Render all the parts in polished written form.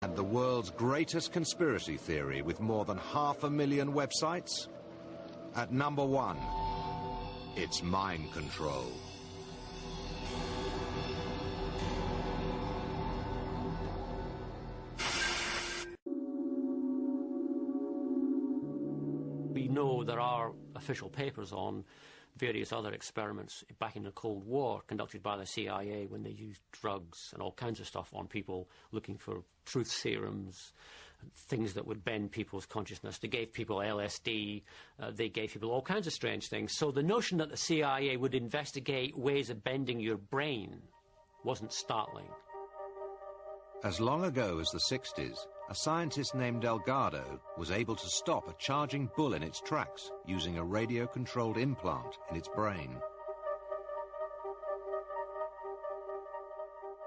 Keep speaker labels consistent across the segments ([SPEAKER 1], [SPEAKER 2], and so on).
[SPEAKER 1] And the world's greatest conspiracy theory with more than 500,000 websites? At number 1, it's mind control.
[SPEAKER 2] We know there are official papers on various other experiments back in the Cold War conducted by the CIA when they used drugs and all kinds of stuff on people looking for truth serums, things that would bend people's consciousness. They gave people LSD, they gave people all kinds of strange things. So the notion that the CIA would investigate ways of bending your brain wasn't startling.
[SPEAKER 1] As long ago as the 60s, a scientist named Delgado was able to stop a charging bull in its tracks using a radio-controlled implant in its brain.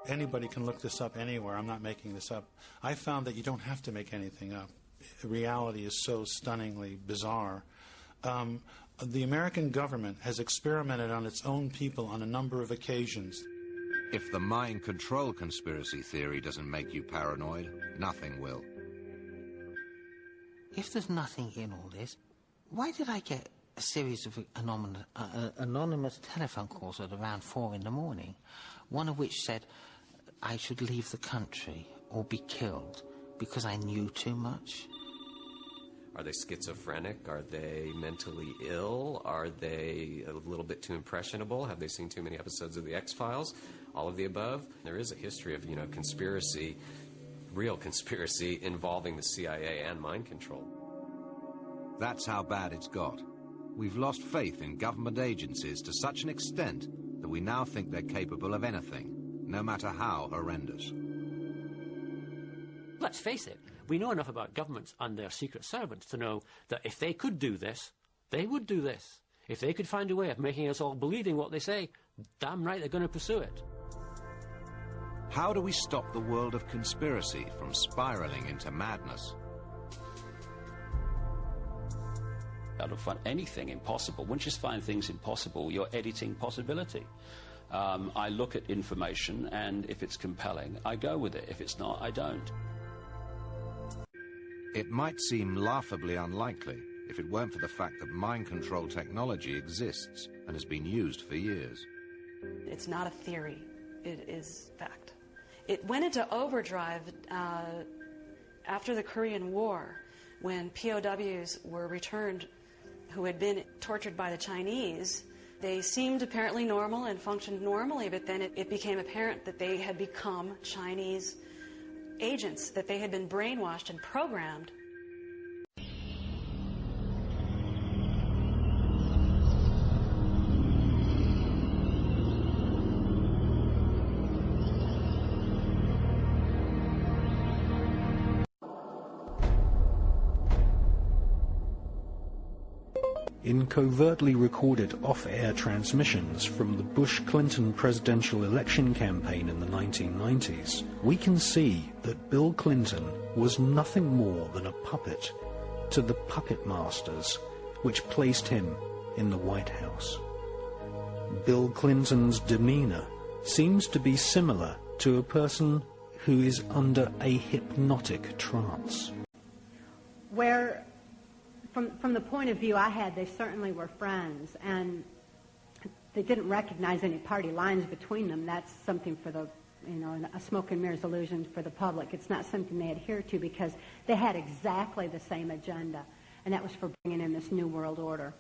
[SPEAKER 3] Anybody can look this up anywhere. I'm not making this up. I found that you don't have to make anything up. Reality is so stunningly bizarre. The American government has experimented on its own people on a number of occasions.
[SPEAKER 1] If the mind control conspiracy theory doesn't make you paranoid, nothing will.
[SPEAKER 4] If there's nothing in all this, why did I get a series of anonymous telephone calls at around 4 in the morning, one of which said I should leave the country or be killed because I knew too much?
[SPEAKER 5] Are they schizophrenic? Are they mentally ill? Are they a little bit too impressionable? Have they seen too many episodes of The X-Files? All of the above. There is a history of, conspiracy, real conspiracy, involving the CIA and mind control.
[SPEAKER 1] That's how bad it's got. We've lost faith in government agencies to such an extent that we now think they're capable of anything, no matter how horrendous.
[SPEAKER 2] Let's face it, we know enough about governments and their secret servants to know that if they could do this, they would do this. If they could find a way of making us all believing what they say, damn right they're going to pursue it.
[SPEAKER 1] How do we stop the world of conspiracy from spiraling into madness?
[SPEAKER 6] I don't find anything impossible. Once you find things impossible, you're editing possibility. I look at information, and if it's compelling, I go with it. If it's not, I don't.
[SPEAKER 1] It might seem laughably unlikely if it weren't for the fact that mind control technology exists and has been used for years.
[SPEAKER 7] It's not a theory. It is fact. It went into overdrive after the Korean War, when POWs were returned who had been tortured by the Chinese. They seemed apparently normal and functioned normally, but then it became apparent that they had become Chinese agents, that they had been brainwashed and programmed.
[SPEAKER 8] In covertly recorded off-air transmissions from the Bush-Clinton presidential election campaign in the 1990s, we can see that Bill Clinton was nothing more than a puppet to the puppet masters which placed him in the White House. Bill Clinton's demeanor seems to be similar to a person who is under a hypnotic trance.
[SPEAKER 9] Where From the point of view I had, they certainly were friends, and they didn't recognize any party lines between them. That's something for the, a smoke and mirrors illusion for the public. It's not something they adhere to because they had exactly the same agenda, and that was for bringing in this New World Order.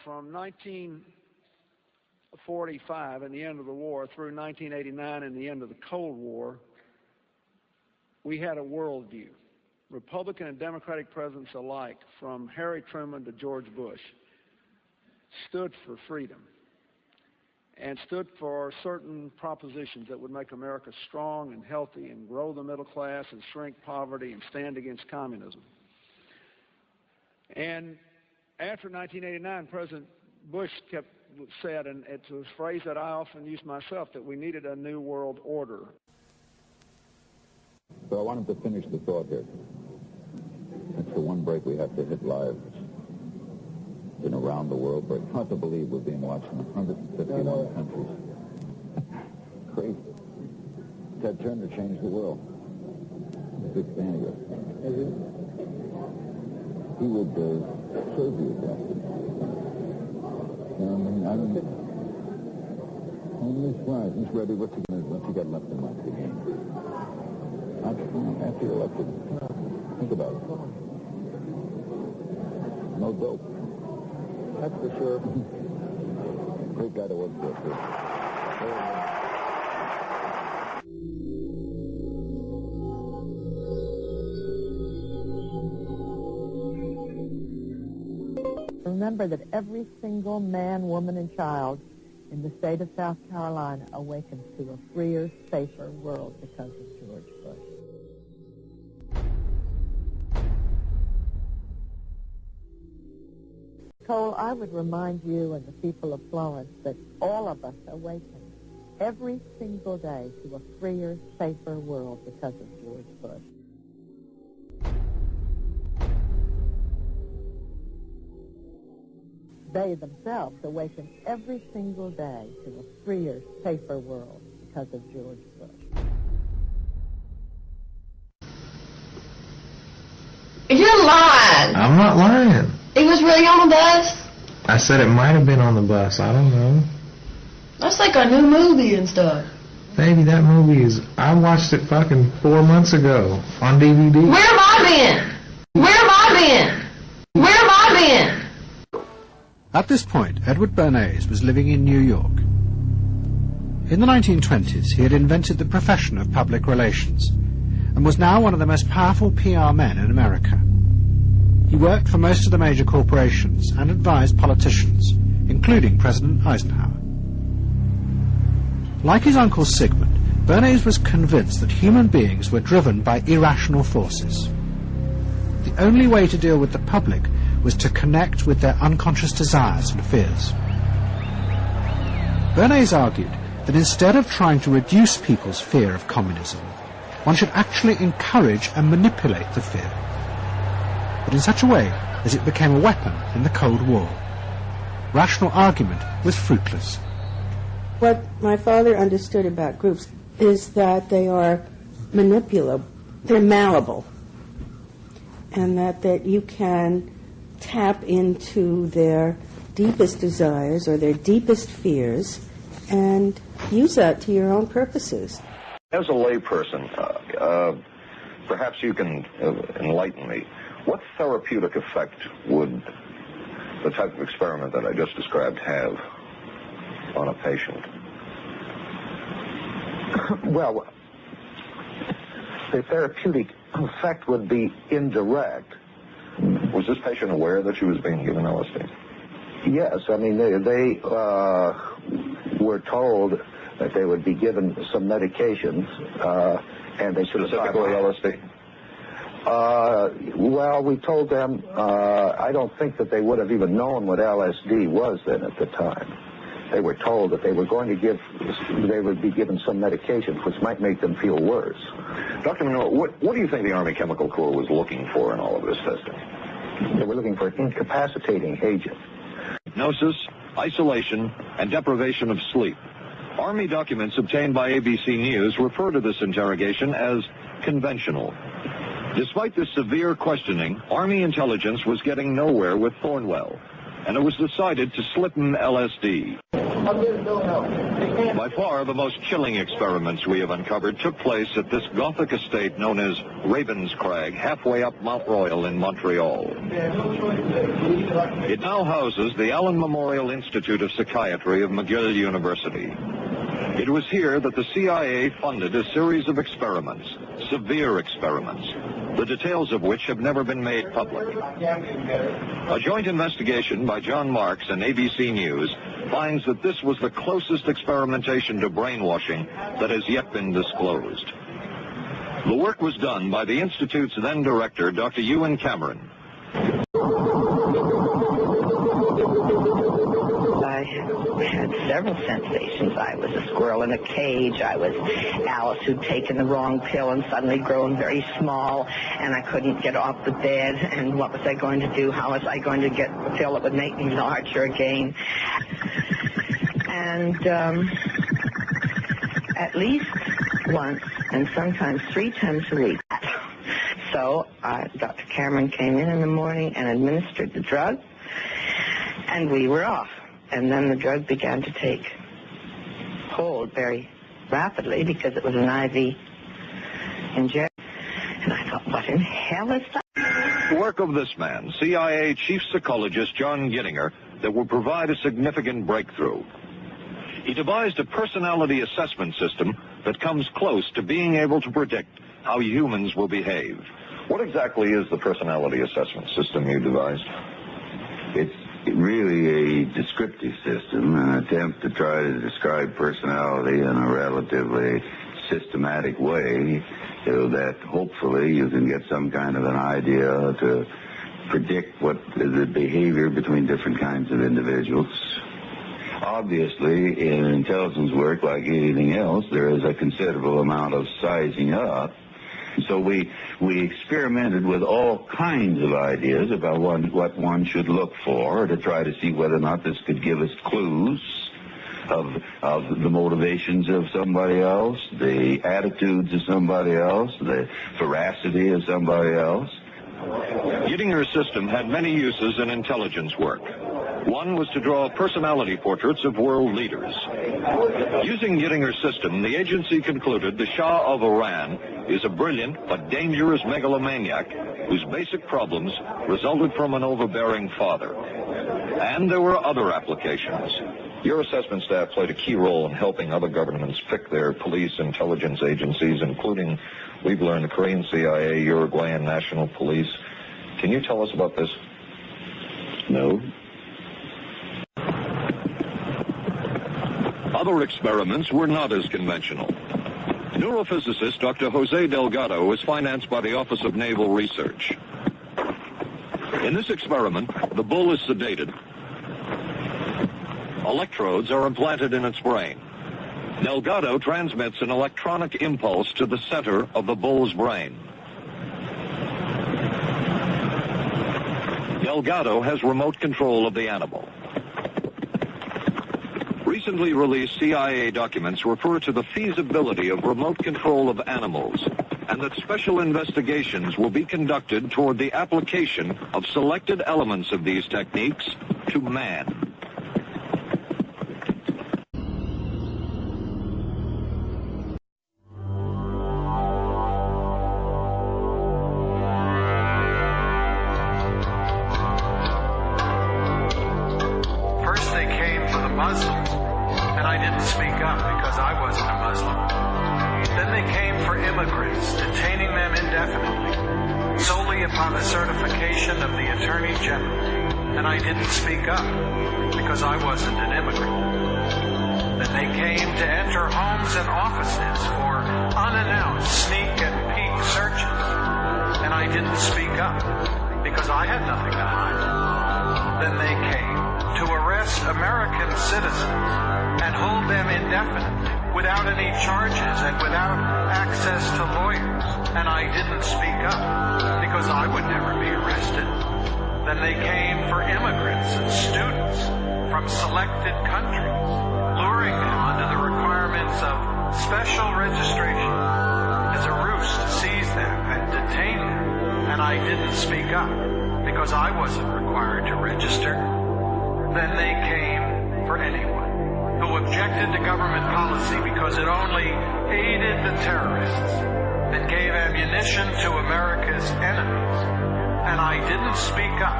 [SPEAKER 10] From 1945 and the end of the war through 1989 and the end of the Cold War, we had a worldview. Republican and Democratic presidents alike, from Harry Truman to George Bush, stood for freedom and stood for certain propositions that would make America strong and healthy and grow the middle class and shrink poverty and stand against communism. And after 1989, President Bush said, and it's a phrase that I often use myself, that we needed a new world order.
[SPEAKER 11] So I wanted to finish the thought here. It's the one break we have to hit live. Been around the world, but it's hard to believe we're being watched in 151 countries. Crazy. Ted Turner changed the world. big fan of yours. He would serve you that. Only right. He's ready. What's he got left in life again? After you're elected. Think about it. No dope. That's for sure. Great guy to work for, too.
[SPEAKER 12] Remember that every single man, woman, and child in the state of South Carolina awakens to a freer, safer world because of George Bush. Cole, I would remind you and the people of Florence that all of us awaken every single day to a freer, safer world because of George Bush. They themselves awaken every single day to a freer, safer world because of George Bush.
[SPEAKER 13] You're lying.
[SPEAKER 14] I'm not lying.
[SPEAKER 13] He was really on the bus?
[SPEAKER 14] I said it might have been on the bus. I don't know.
[SPEAKER 13] That's like a new movie and stuff.
[SPEAKER 14] Baby, that movie is... I watched it fucking 4 months ago on DVD.
[SPEAKER 13] Where have I been? Where have I been? Where have I been?
[SPEAKER 8] At this point, Edward Bernays was living in New York. In the 1920s, he had invented the profession of public relations and was now one of the most powerful PR men in America. He worked for most of the major corporations and advised politicians, including President Eisenhower. Like his uncle Sigmund, Bernays was convinced that human beings were driven by irrational forces. The only way to deal with the public was to connect with their unconscious desires and fears. Bernays argued that instead of trying to reduce people's fear of communism, one should actually encourage and manipulate the fear, but in such a way as it became a weapon in the Cold War. Rational argument was fruitless.
[SPEAKER 15] What my father understood about groups is that they are manipulable, they're malleable, and that you can tap into their deepest desires or their deepest fears and use that to your own purposes.
[SPEAKER 16] As a layperson, perhaps you can enlighten me. What therapeutic effect would the type of experiment that I just described have on a patient?
[SPEAKER 17] Well, the therapeutic effect would be indirect.
[SPEAKER 16] Was this patient aware that she was being given LSD?
[SPEAKER 17] Yes, I mean, they were told that they would be given some medications, and they should have...
[SPEAKER 16] Specifically LSD?
[SPEAKER 17] Well, we told them, I don't think that they would have even known what LSD was then at the time. They were told that they were going to they would be given some medication which might make them feel worse.
[SPEAKER 16] Dr. Monroe, what do you think the Army Chemical Corps was looking for in all of this testing?
[SPEAKER 17] They were looking for an incapacitating agent.
[SPEAKER 18] Hypnosis, isolation, and deprivation of sleep. Army documents obtained by ABC News refer to this interrogation as conventional. Despite this severe questioning, Army intelligence was getting nowhere with Thornwell, and it was decided to slip him LSD. By far, the most chilling experiments we have uncovered took place at this Gothic estate known as Ravenscrag, halfway up Mount Royal in Montreal. It now houses the Allen Memorial Institute of Psychiatry of McGill University. It was here that the CIA funded a series of experiments, severe experiments, the details of which have never been made public. A joint investigation by John Marks and ABC News finds that this was the closest experimentation to brainwashing that has yet been disclosed. The work was done by the Institute's then director, Dr. Ewan Cameron.
[SPEAKER 19] I had several sensations. I was a squirrel in a cage. I was Alice who'd taken the wrong pill and suddenly grown very small, and I couldn't get off the bed, and what was I going to do? How was I going to get the pill that would make me larger again? And at least once, and sometimes 3 times a week, So Dr. Cameron came in the morning and administered the drug, and we were off. And then the drug began to take hold very rapidly because it was an IV injection. And I thought, what in hell is that?
[SPEAKER 18] The work of this man, CIA Chief Psychologist John Gittinger, that will provide a significant breakthrough. He devised a personality assessment system that comes close to being able to predict how humans will behave.
[SPEAKER 16] What exactly is the personality assessment system you devised?
[SPEAKER 20] It's really a descriptive system, an attempt to try to describe personality in a relatively systematic way so that hopefully you can get some kind of an idea to predict what the behavior between different kinds of individuals. Obviously, in intelligence work, like anything else, there is a considerable amount of sizing up. So we experimented with all kinds of ideas about what one should look for to try to see whether or not this could give us clues of the motivations of somebody else, the attitudes of somebody else, the veracity of somebody else.
[SPEAKER 18] Gittinger's system had many uses in intelligence work. One was to draw personality portraits of world leaders. Using Gittinger's system, the agency concluded the Shah of Iran is a brilliant but dangerous megalomaniac whose basic problems resulted from an overbearing father. And there were other applications.
[SPEAKER 16] Your assessment staff played a key role in helping other governments pick their police intelligence agencies, including, we've learned, the Korean CIA, Uruguayan National Police. Can you tell us about this?
[SPEAKER 20] No.
[SPEAKER 18] Other experiments were not as conventional. Neurophysicist Dr. Jose Delgado was financed by the Office of Naval Research. In this experiment, the bull is sedated. Electrodes are implanted in its brain. Delgado transmits an electronic impulse to the center of the bull's brain. Delgado has remote control of the animal. Recently released CIA documents refer to the feasibility of remote control of animals, and that special investigations will be conducted toward the application of selected elements of these techniques to man.
[SPEAKER 21] First they came for the Muslims, and I didn't speak up because I wasn't a Muslim. Then they came for immigrants, detaining them indefinitely, solely upon the certification of the Attorney General, and I didn't speak up because I wasn't an immigrant. Then they came to enter homes and offices for unannounced sneak and peek searches, and I didn't speak up because I had nothing to hide. Then they came to arrest American citizens and hold them indefinitely without any charges and without access to lawyers. And I didn't speak up because I would never be arrested. Then they came for immigrants and students from selected countries, luring them under the requirements of special registration as a ruse to seize them and detain them. And I didn't speak up because I wasn't required to register. Then they came for anyone who objected to government policy because it only aided the terrorists and gave ammunition to America's enemies. And I didn't speak up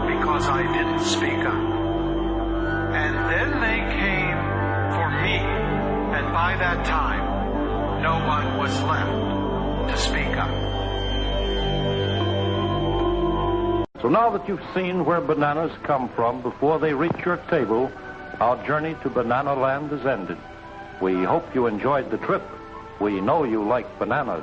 [SPEAKER 21] because I didn't speak up. And then they came for me, and by that time, no one was left to speak up.
[SPEAKER 22] So now that you've seen where bananas come from before they reach your table, our journey to Banana Land is ended. We hope you enjoyed the trip. We know you like bananas.